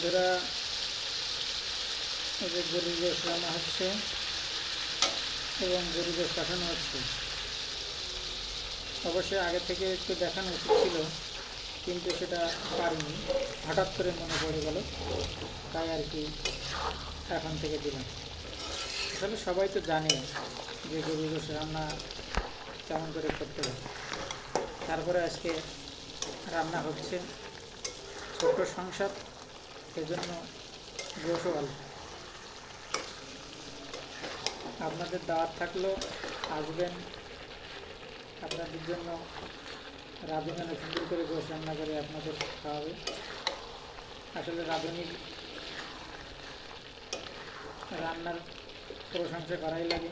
বন্ধুরা, এই যে গরুর গোশ রান্না হচ্ছে এবং গরুর গোশ পাঠানো হচ্ছে। অবশ্যই আগে থেকে একটু দেখানো উচিত ছিল, কিন্তু সেটা পারিনি, হঠাৎ করে মনে পড়ে গেল, তাই আর কি এখন থেকে দিলাম। আসলে সবাই তো জানে যে গরুর গোশ রান্না কেমন করে করতে হবে। তারপরে আজকে রান্না হচ্ছে, ছোট্ট সংসার, এজন্য গোশও অল্প। আপনাদের দাওয়াত থাকলো, আসবেন, আপনাদের জন্য রাঁধুনি অনেক সুন্দর করে গোশ রান্না করে আপনাদের খাওয়াবে। আসলে রাঁধুনির রান্নার প্রশংসা করাই লাগে।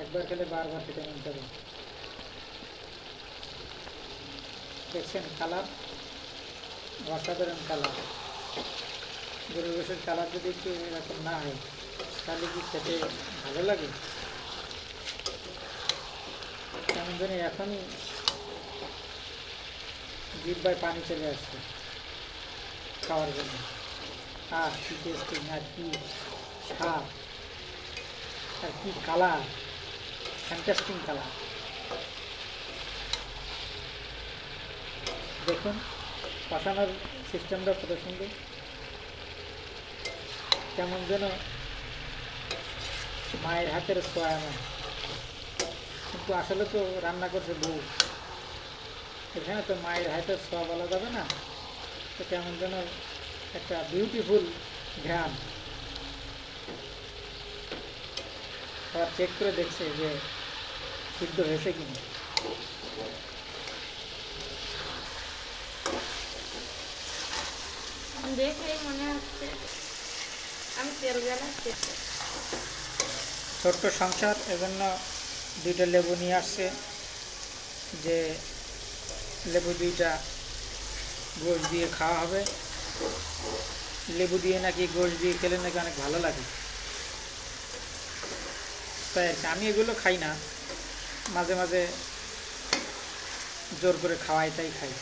একবার খেলে বারবার খেতে মন যাবে। দেখছেন কালার, অসাধারণ কালার। গরুর গোশের কালার যদি একটু এরকম না হয় তাহলে কি খেতে ভালো লাগে? কেমন জানি এখনই জিহ্বায় পানি চলে আসছে খাওয়ার জন্য। কি টেস্টিং, আর কি স্বাদ, আর কি কালার, ফ্যান্টাস্টিং কালার। দেখুন কষানোর সিস্টেমটা কত সুন্দর, কেমন যেন মায়ের হাতের ছোঁয়া এমন। কিন্তু আসলে তো রান্না করছে বউ, এখানে তো মায়ের হাতের ছোঁয়া বলা যাবে না, তো কেমন যেন একটা বিউটিফুল ঘ্রাণ। আবার চেক করে দেখছে যে সিদ্ধ হয়েছে কিনা। দেখেই মনে হচ্ছে আমি তেল জ্বালাচ্ছি। ছোট্ট সংসার, এজন্য দুইটা লেবু নিয়ে আসছে, যে লেবু দুইটা গোশ দিয়ে খাওয়া হবে। লেবু দিয়ে নাকি গোশ দিয়ে খেলে নাকি অনেক ভালো লাগে, তাই আর কি। আমি এগুলো খাই না, মাঝে মাঝে জোর করে খাওয়াই, তাই খাই।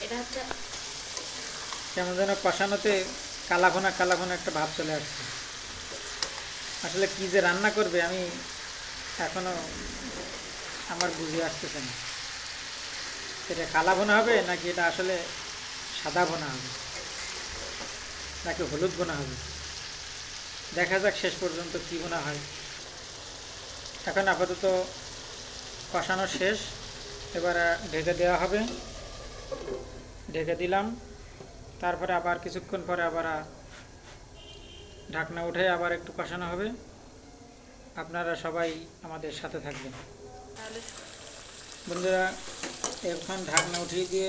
এটা হচ্ছে কেমন যেন কষানোতে কালাঘোনা কালাঘোনা একটা ভাব চলে আসছে। আসলে কী যে রান্না করবে আমি এখনও আমার বুঝে আসতেছে না, এটা কালা ভোনা হবে নাকি এটা আসলে সাদা ভোনা হবে নাকি হলুদ ভোনা হবে। দেখা যাক শেষ পর্যন্ত কী ভোনা হয়। এখন আপাতত কষানো শেষ, এবার ঢেকে দেওয়া হবে। ঢেকে দিলাম, তারপরে আবার কিছুক্ষণ পরে আবার ঢাকনা উঠে আবার একটু কষানো হবে। আপনারা সবাই আমাদের সাথে থাকবেন। বন্ধুরা, এখন ঢাকনা উঠিয়ে দিয়ে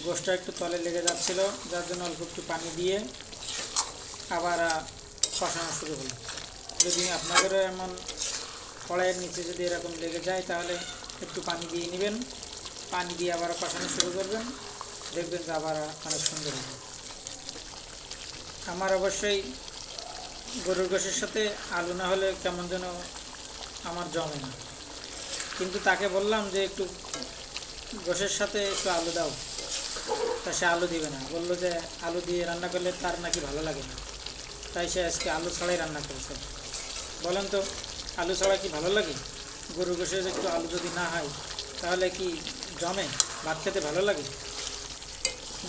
গোশটা একটু তলে লেগে যাচ্ছিল, যার জন্য অল্প একটু পানি দিয়ে আবার কষানো শুরু হলো। যদি আপনাদেরও এমন কড়াইয়ের নিচে যদি এরকম লেগে যায় তাহলে একটু পানি দিয়ে নেবেন, পানি দিয়ে আবার কষানো শুরু করবেন, দেখবেন যে আবার অনেক সুন্দর হবে। আমার অবশ্যই গরুর গোশের সাথে আলু না হলে কেমন যেন আমার জমে না, কিন্তু তাকে বললাম যে একটু গোশের সাথে একটু আলু দাও, তা সে আলু দিবে না, বললো যে আলু দিয়ে রান্না করলে তার নাকি ভালো লাগে না, তাই সে আজকে আলু ছাড়াই রান্না করেছে। বলেন তো, আলু ছাড়া কি ভালো লাগে? গরুর গোশের একটু আলু যদি না হয় তাহলে কি জমে, ভাত খেতে ভালো লাগে?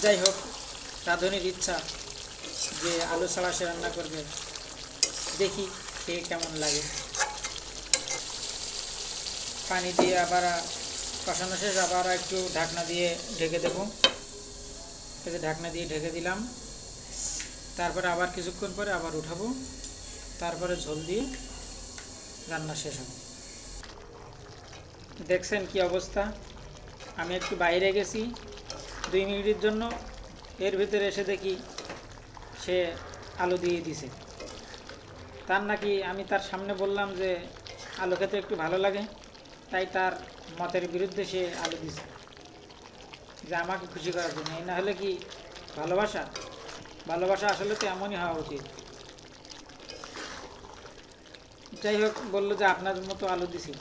যাই হোক, রাঁধুনির ইচ্ছা যে আলু ছাড়া সে রান্না করবে, দেখি খেয়ে কেমন লাগে। পানি দিয়ে আবার কষানো শেষ, আবার একটু ঢাকনা দিয়ে ঢেকে দেবো। এতে ঢাকনা দিয়ে ঢেকে দিলাম, তারপরে আবার কিছুক্ষণ পরে আবার উঠাবো, তারপরে ঝোল দিয়ে রান্না শেষ হবে। দেখছেন কি অবস্থা। আমি একটু বাইরে গেছি 2 মিনিটের জন্য, এর ভিতরে এসে দেখি সে আলু দিয়ে দিছে। তার নাকি আমি তার সামনে বললাম যে আলু খেতে একটু ভালো লাগে, তাই তার মতের বিরুদ্ধে সে আলু দিছে, যে আমাকে খুশি করার জন্য। এই না হলে কি ভালোবাসা? ভালোবাসা আসলে তো এমনই হওয়া উচিত। যাই হোক, বললো যে আপনার মতো আলু দিছি,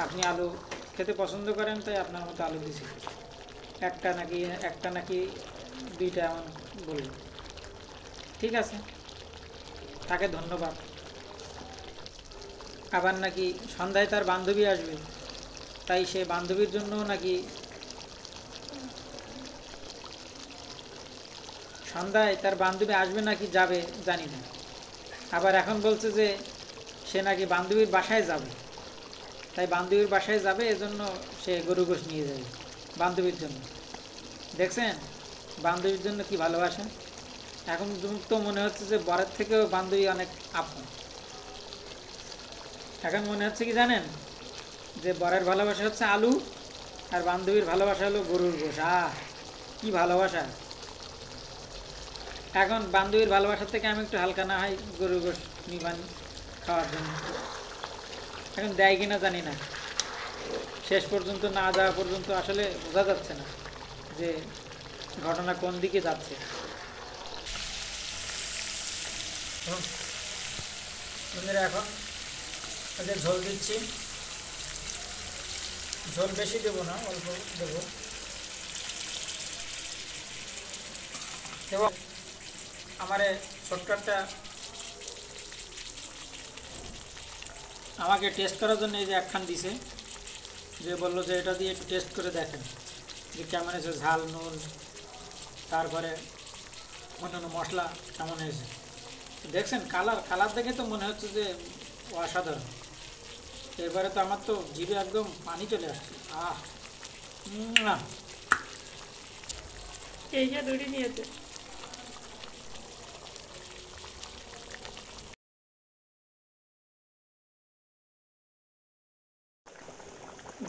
আপনি আলু খেতে পছন্দ করেন তাই আপনার মতো আলু দিছি। একটা নাকি দুইটা এমন বলল। ঠিক আছে, তাকে ধন্যবাদ। আবার নাকি সন্ধ্যায় তার বান্ধবী আসবে, তাই সে বান্ধবীর জন্য নাকি সন্ধ্যায় তার বান্ধবী আসবে নাকি যাবে জানি না। আবার এখন বলছে যে সে নাকি বান্ধবীর বাসায় যাবে, তাই বান্ধবীর বাসায় যাবে এজন্য সে গরু গোশ নিয়ে যাবে বান্ধবীর জন্য। দেখছেন বান্ধবীর জন্য কি ভালোবাসা। এখন তো মনে হচ্ছে যে বরের থেকেও বান্ধবী অনেক আপন। এখন মনে হচ্ছে কি জানেন, যে বরের ভালোবাসা হচ্ছে আলু, আর বান্ধবীর ভালোবাসা হলো গরুর গোশ। কি ভালোবাসা। এখন বান্ধবীর ভালোবাসার থেকে আমি একটু হালকা না হয় গরুর গোশ নিবানি খাওয়ার জন্য। এখন দেয় কিনা জানি না, শেষ পর্যন্ত না যাওয়া পর্যন্ত আসলে বোঝা যাচ্ছে না যে ঘটনা কোন দিকে যাচ্ছে। বন্ধুরা এখন ওদের ঝোল দিচ্ছি। ঝোল বেশি দেবো না, অল্প দেবো। এবং আমার ছোট্ট একটা আমাকে টেস্ট করার জন্য এই যে একখান দিছে, যে বললো যে এটা দিয়ে একটু টেস্ট করে দেখেন যে কেমন হয়েছে, ঝাল নুন তারপরে অন্যান্য মশলা কেমন হয়েছে। দেখছেন কালার দেখে তো মনে হচ্ছে যে অসাধারণ। এবারে তো আমার তো জিভে একদম পানি চলে আসছে। না, এই যে দুটি নিয়েছে।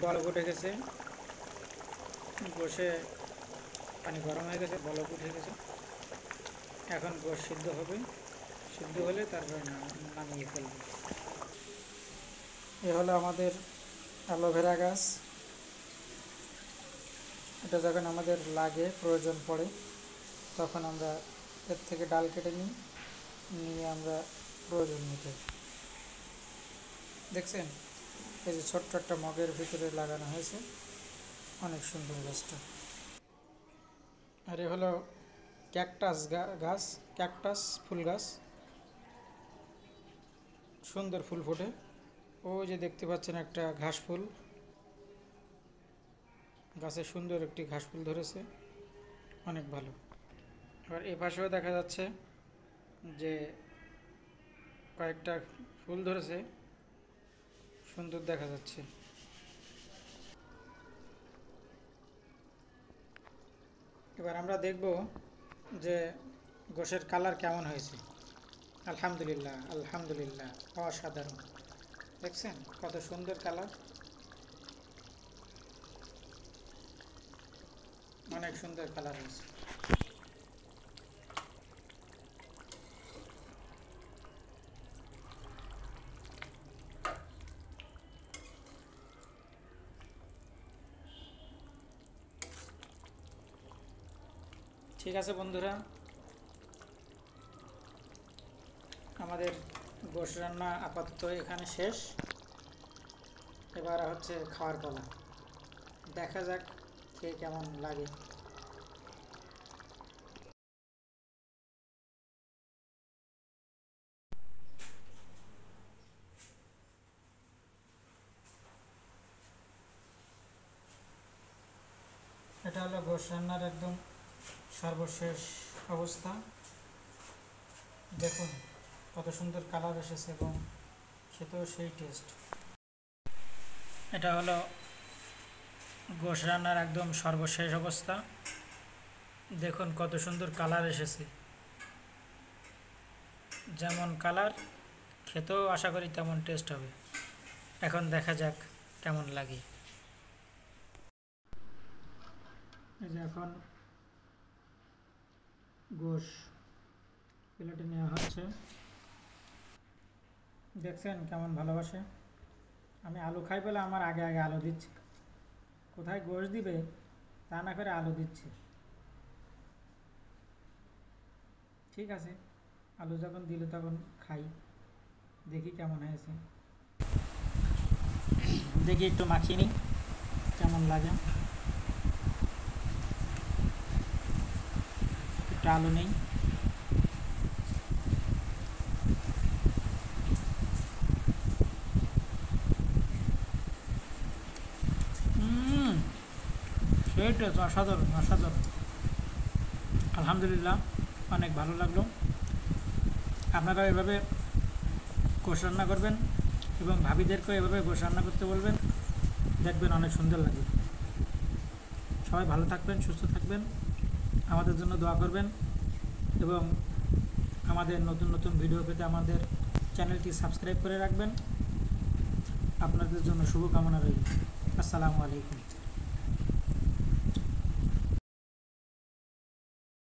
বলক উঠে গেছে, বসে পানি গরম হয়ে গেছে, বলক উঠে গেছে। এখন গোশ সিদ্ধ হবে, সিদ্ধ হলে তারপরে নামিয়ে ফেলবে। এ হলো আমাদের অ্যালোভেরা গাছ। এটা যখন আমাদের লাগে প্রয়োজন পড়ে তখন আমরা এর থেকে ডাল কেটে নিয়ে আমরা প্রয়োজন মেটাই। দেখছেন এই যে ছোট্ট একটা মগের ভিতরে লাগানো হয়েছে, অনেক সুন্দর গাছটা। আর এ হলো ক্যাকটাস গাছ, ক্যাকটাস ফুল গাছ, সুন্দর ফুল ফোটে। ওই যে দেখতে পাচ্ছেন একটা ঘাস ফুল, গাছে সুন্দর একটি ঘাস ফুল ধরেছে, অনেক ভালো। এবার এ পাশেও দেখা যাচ্ছে যে কয়েকটা ফুল ধরেছে, সুন্দর দেখা যাচ্ছে। এবার আমরা দেখব যে গোশের কালার কেমন হয়েছে। আলহামদুলিল্লাহ, আলহামদুলিল্লাহ, অসাধারণ। দেখছেন কত সুন্দর কালার, অনেক সুন্দর কালার হয়েছে। ঠিক আছে বন্ধুরা, আমাদের গোশ রান্না আপাতত এখানে শেষ। এবার হচ্ছে খাওয়ার পালা, দেখা যাক খেয়ে কেমন লাগে। এটা হলো গোশ রান্নার একদম সর্বশেষ অবস্থা। দেখুন কত সুন্দর কালার এসেছে এবং খেতেও সেই টেস্ট। এটা হলো গোশ রান্নার একদম সর্বশেষ অবস্থা। দেখুন কত সুন্দর কালার এসেছে, যেমন কালার খেতেও আশা করি তেমন টেস্ট হবে। এখন দেখা যাক কেমন লাগে। এই যে এখন গোশ প্লেটে নেওয়া হচ্ছে, দেখছেন কেমন ভালোবাসে। আমি আলু খাই বলে আমার আগে আগে আলু দিচ্ছে, কোথায় গোশ দিবে তা না করে আলু দিচ্ছে। ঠিক আছে, আলু যখন দিলে তখন খাই, দেখি কেমন হয়েছে, দেখি একটু মাখিয়ে নিই কেমন লাগে। একটু আলু নেই, সেইটা তো অসাধারণ অসাধারণ। আলহামদুলিল্লাহ, অনেক ভালো লাগলো। আপনারা এভাবে গোশ রান্না করবেন এবং ভাবিদেরকেও এভাবে গোশ রান্না করতে বলবেন, দেখবেন অনেক সুন্দর লাগবে। সবাই ভালো থাকবেন, সুস্থ থাকবেন, আমাদের জন্য দোয়া করবেন এবং আমাদের নতুন নতুন ভিডিও পেতে আমাদের চ্যানেলটি সাবস্ক্রাইব করে রাখবেন। আপনাদের জন্য শুভকামনা রইল। আসসালামু আলাইকুম।